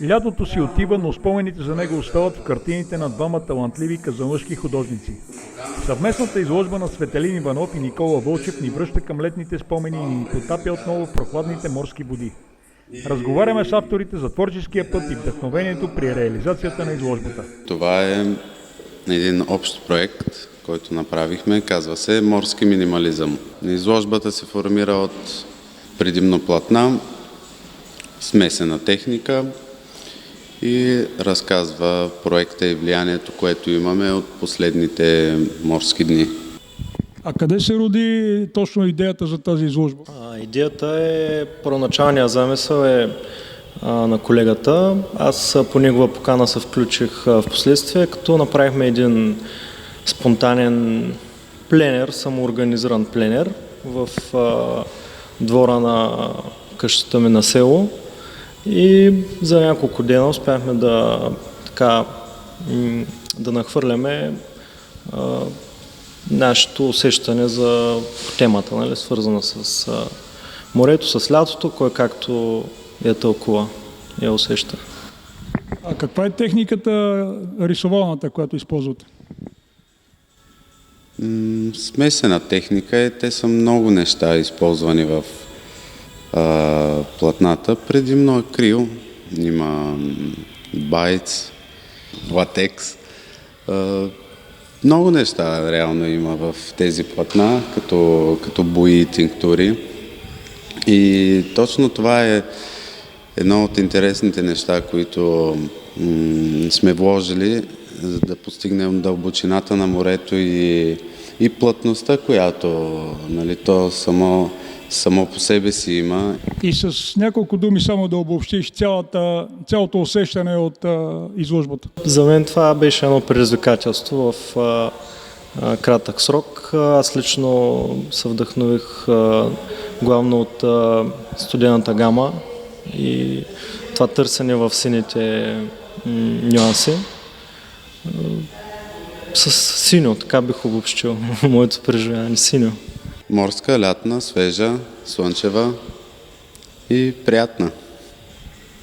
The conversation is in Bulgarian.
Лятото си отива, но спомените за него остават в картините на двама талантливи казанлъшки художници. Съвместната изложба на Светелин Иванов и Никола Вълчев ни връща към летните спомени и ни потапя отново в прохладните морски води. Разговаряме с авторите за творческия път и вдъхновението при реализацията на изложбата. Това е един общ проект, който направихме, казва се Морски минимализъм. Изложбата се формира от предимно платна, смесена техника и разказва проекта и влиянието, което имаме от последните морски дни. А къде се роди точно идеята за тази изложба? Идеята е, първоначалният замисъл е на колегата. Аз по негова покана се включих в последствие, като направихме един спонтанен пленер, самоорганизиран пленер в двора на къщата ми на село. И за няколко дена успяхме да нахвърляме нашето усещане за темата, нали, свързана с морето, с лятото, кой както я тълкува, я усеща. А каква е техниката рисовалната, която използвате? Смесена техника е, те са много неща използвани в платната. Предимно акрил, има байц, латекс. Много неща реално има в тези платна, като бои и тинктури. И точно това е едно от интересните неща, които сме вложили, за да постигнем дълбочината на морето и плътността, която, нали, то само по себе си има. И с няколко думи само да обобщиш цялото усещане от изложбата. За мен това беше едно предизвикателство в кратък срок. Аз лично се вдъхнових главно от студената гама и това търсене в сините нюанси. С синьо, така бих обобщил моето преживяване. Синьо. Морска, лятна, свежа, слънчева и приятна.